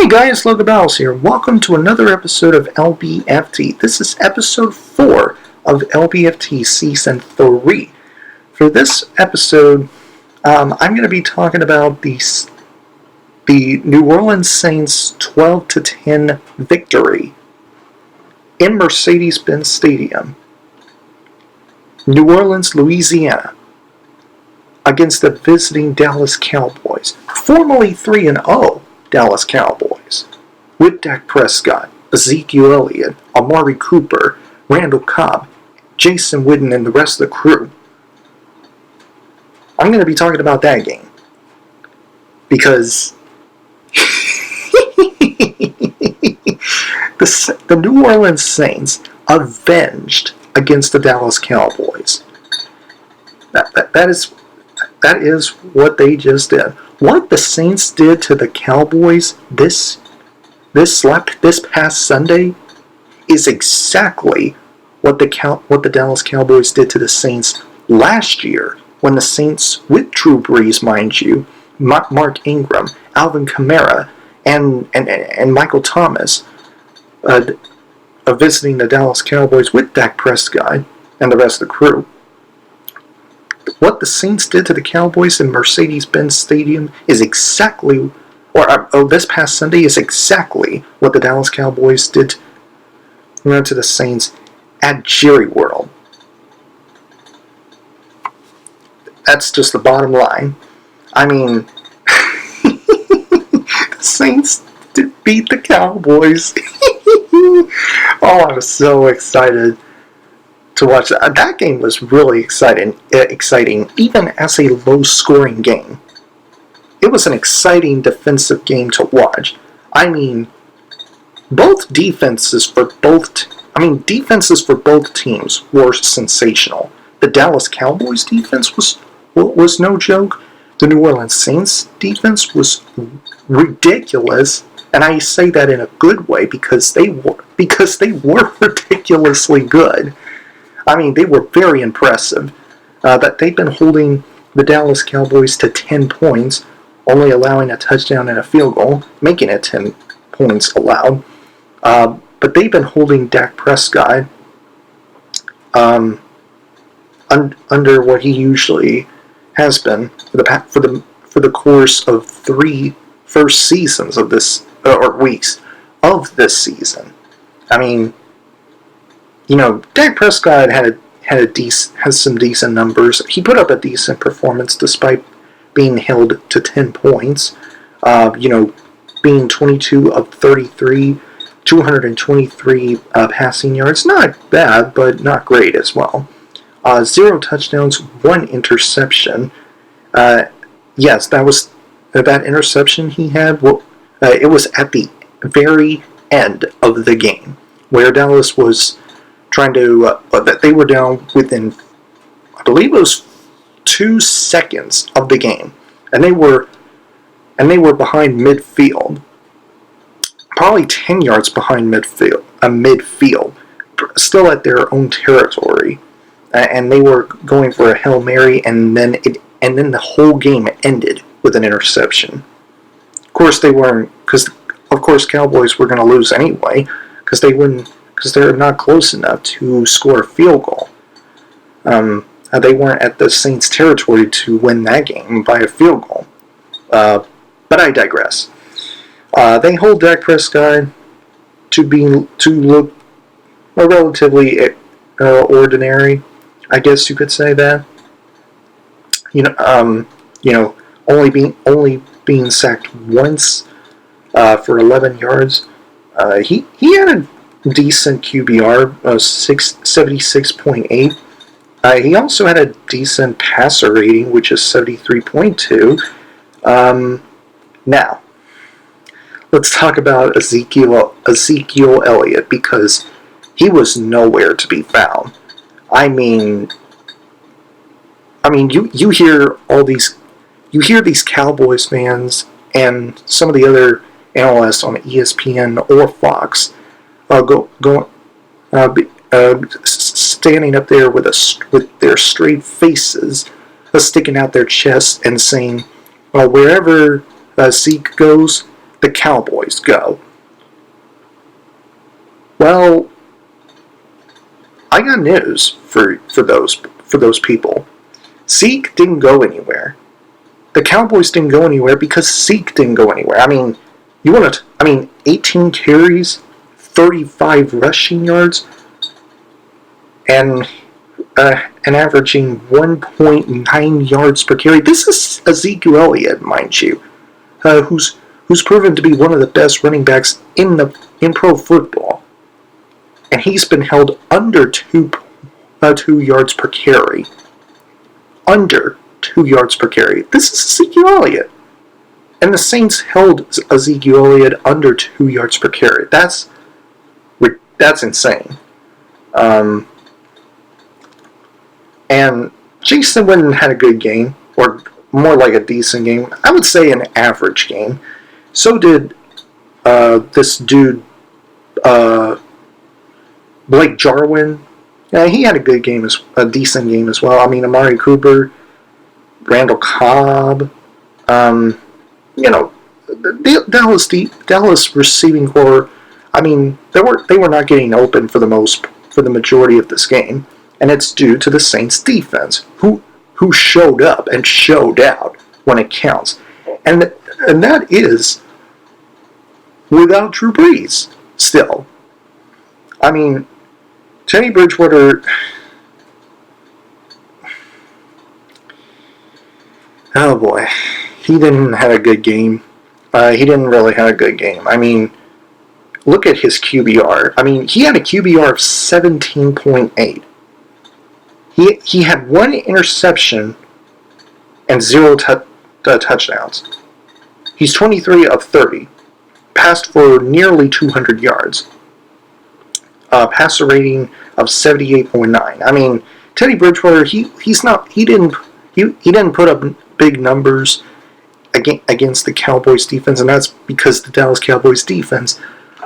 Hey guys, Logan here. Welcome to another episode of LBFT. This is episode 4 of LBFT Season 3. For this episode, I'm going to be talking about the New Orleans Saints 12-10 victory in Mercedes-Benz Stadium, New Orleans, Louisiana, against the visiting Dallas Cowboys, formerly 3-0 Dallas Cowboys, with Dak Prescott, Ezekiel Elliott, Amari Cooper, Randall Cobb, Jason Witten, and the rest of the crew. I'm going to be talking about that game because the New Orleans Saints avenged against the Dallas Cowboys. That is what they just did. What the Saints did to the Cowboys this past Sunday is exactly what the Dallas Cowboys did to the Saints last year, when the Saints, with Drew Brees, mind you, Mark Ingram, Alvin Kamara, and Michael Thomas, visiting the Dallas Cowboys with Dak Prescott and the rest of the crew. What the Saints did to the Cowboys in Mercedes-Benz Stadium is exactly, this past Sunday is exactly what the Dallas Cowboys did to the Saints at Jerry World. That's just the bottom line. I mean, the Saints did beat the Cowboys. Oh, I was so excited to watch that. That game was really exciting, even as a low-scoring game. It was an exciting defensive game to watch. I mean, defenses for both teams were sensational. The Dallas Cowboys defense was no joke. The New Orleans Saints defense was ridiculous, and I say that in a good way because they were ridiculously good. I mean, they were very impressive. That they've been holding the Dallas Cowboys to 10 points, only allowing a touchdown and a field goal, making it 10 points allowed. But they've been holding Dak Prescott under what he usually has been for the course of 3 first seasons of this, or weeks of this season. I mean, you know, Dak Prescott has some decent numbers. He put up a decent performance despite being held to 10 points. Being 22 of 33, 223 passing yards. Not bad, but not great as well. 0 touchdowns, 1 interception. Yes, that interception he had. It was at the very end of the game where Dallas was trying to, they were down within, I believe it was 2 seconds of the game, and they were behind midfield, probably 10 yards behind midfield, still at their own territory, and they were going for a Hail Mary, and then the whole game ended with an interception. Of course they weren't, because of course Cowboys were going to lose anyway, because they're not close enough to score a field goal. They weren't at the Saints' territory to win that game by a field goal. But I digress. They hold Dak Prescott to look relatively ordinary, I guess you could say that. Only being sacked once for 11 yards. He had a decent QBR, 76.8. He also had a decent passer rating, which is 73.2. Now, let's talk about Ezekiel Elliott, because he was nowhere to be found. I mean, you hear these Cowboys fans and some of the other analysts on ESPN or Fox standing up there with their straight faces sticking out their chests and saying, wherever Zeke goes, the Cowboys go? Well, I got news for those people. Zeke didn't go anywhere. The Cowboys didn't go anywhere because Zeke didn't go anywhere. I mean, 18 carries, 35 rushing yards, and averaging 1.9 yards per carry. This is Ezekiel Elliott, mind you, who's proven to be one of the best running backs in pro football, and he's been held under 2 yards per carry. Under 2 yards per carry. This is Ezekiel Elliott. And the Saints held Ezekiel Elliott under 2 yards per carry. That's insane. And Jason Witten had a good game, or more like a decent game. I would say an average game. So did this dude, Blake Jarwin. Yeah, he had a good game, a decent game as well. I mean, Amari Cooper, Randall Cobb, Dallas receiving corps. I mean, they were not getting open for the majority of this game, and it's due to the Saints defense, who showed up and showed out when it counts, and that is without Drew Brees. Still, I mean, Teddy Bridgewater. Oh boy, he didn't have a good game. He didn't really have a good game. I mean, look at his QBR. I mean, he had a QBR of 17.8. He had 1 interception and 0 touchdowns. He's 23 of 30. Passed for nearly 200 yards. Passer rating of 78.9. I mean, Teddy Bridgewater, he didn't put up big numbers against the Cowboys defense, and that's because the Dallas Cowboys defense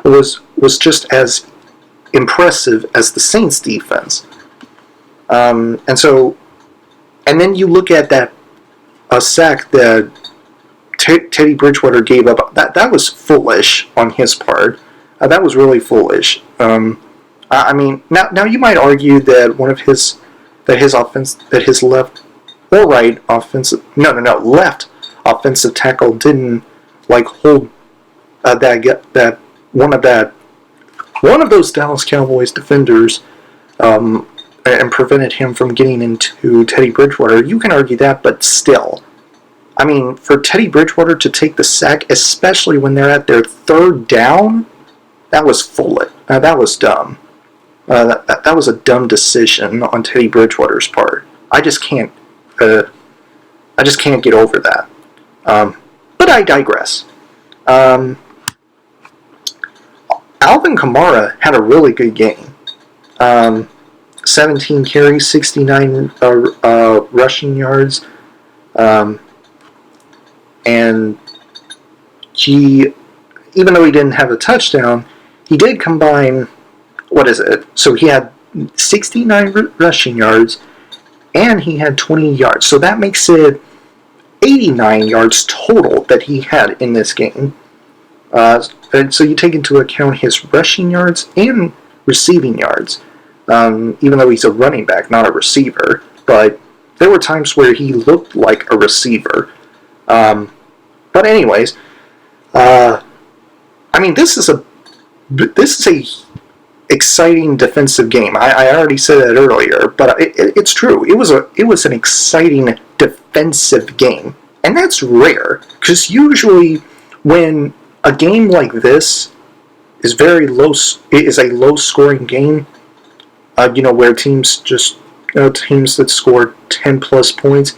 was just as impressive as the Saints defense. And then you look at that sack that Teddy Bridgewater gave up. That was foolish on his part. That was really foolish. I mean, now you might argue that his left or right offensive left offensive tackle didn't hold one of those Dallas Cowboys defenders and prevented him from getting into Teddy Bridgewater. You can argue that, but still, I mean, for Teddy Bridgewater to take the sack, especially when they're at their 3rd down, that was foolish. That was dumb. That was a dumb decision on Teddy Bridgewater's part. I just can't get over that. But I digress. Alvin Kamara had a really good game. 17 carries, 69 rushing yards, and he, even though he didn't have a touchdown, he did combine. What is it? So he had 69 rushing yards, and he had 20 yards. So that makes it 89 yards total that he had in this game. And so you take into account his rushing yards and receiving yards, even though he's a running back, not a receiver. But there were times where he looked like a receiver. But anyways, I mean, this is a exciting defensive game. I already said that earlier, but it's true. It was an exciting defensive game, and that's rare, because usually when a game like this is a low scoring game, where teams that score 10 plus points,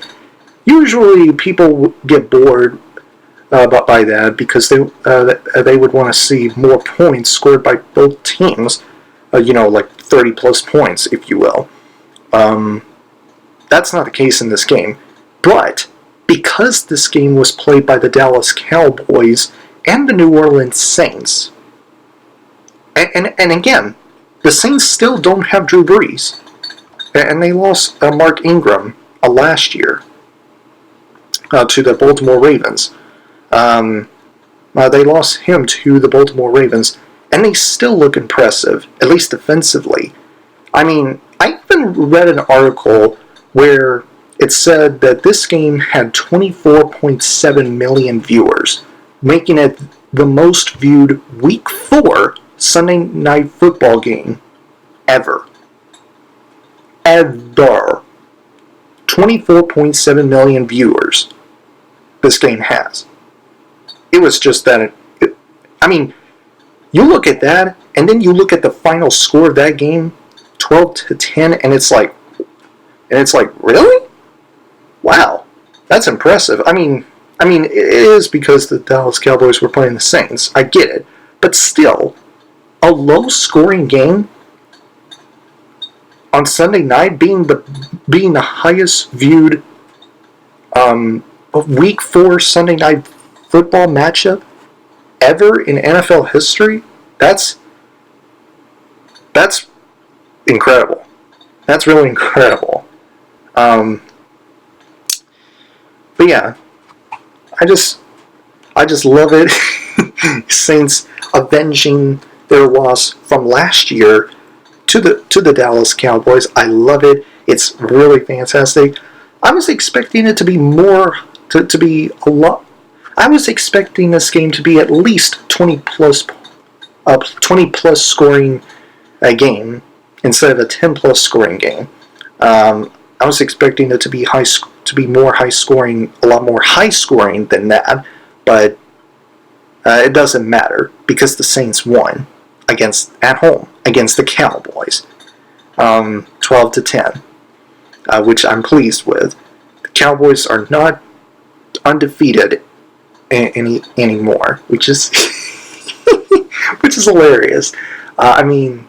usually people get bored by that, because they would want to see more points scored by both teams. 30 plus points, if you will. That's not the case in this game. But because this game was played by the Dallas Cowboys and the New Orleans Saints, and again, the Saints still don't have Drew Brees, and they lost Mark Ingram last year to the Baltimore Ravens. They lost him to the Baltimore Ravens, and they still look impressive, at least defensively. I mean, I even read an article where it said that this game had 24.7 million viewers, making it the most viewed Week 4 Sunday Night Football game ever. Ever. 24.7 million viewers this game has. It was just that, I mean, you look at that, and then you look at the final score of that game, 12-10, and it's like, really? Wow, that's impressive. I mean, it is because the Dallas Cowboys were playing the Saints. I get it, but still, a low-scoring game on Sunday night, being the highest viewed Week 4 Sunday Night Football matchup ever in NFL history. That's incredible. That's really incredible. But yeah, I just love it. Saints avenging their loss from last year to the Dallas Cowboys. I love it. It's really fantastic. I was expecting it to be more, to be a lot. I was expecting this game to be at least 20 plus scoring game instead of a 10 plus scoring game. I was expecting it to be more high scoring, a lot more high scoring than that, but it doesn't matter because the Saints won at home against the Cowboys, 12-10, which I'm pleased with. The Cowboys are not undefeated anymore, which is which is hilarious. I mean,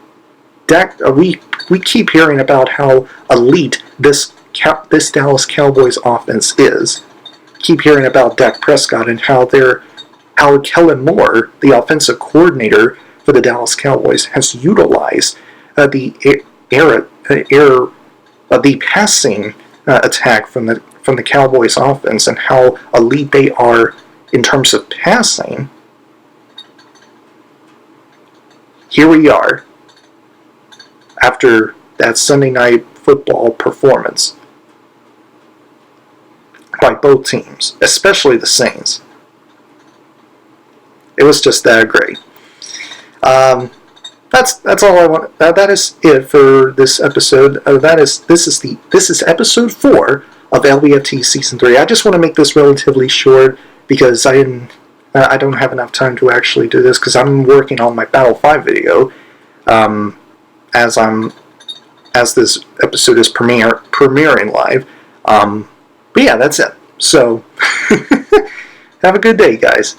we keep hearing about how elite this Dallas Cowboys offense is. Keep hearing about Dak Prescott and how Kellen Moore, the offensive coordinator for the Dallas Cowboys, has utilized the passing attack from the Cowboys offense and how elite they are in terms of passing. Here we are after that Sunday Night Football performance by both teams, especially the Saints. It was just that great. That's all I want. That is it for this episode. This is episode 4 of LBFT season 3. I just want to make this relatively short because I don't have enough time to actually do this because I'm working on my Battle 5 video as this episode is premiering live. But yeah, that's it. So have a good day, guys.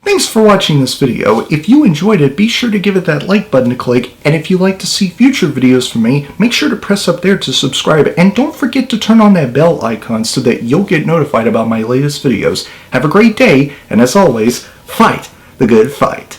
Thanks for watching this video. If you enjoyed it, be sure to give it that like button to click, and if you'd like to see future videos from me, make sure to press up there to subscribe, and don't forget to turn on that bell icon so that you'll get notified about my latest videos. Have a great day, and as always, fight the good fight.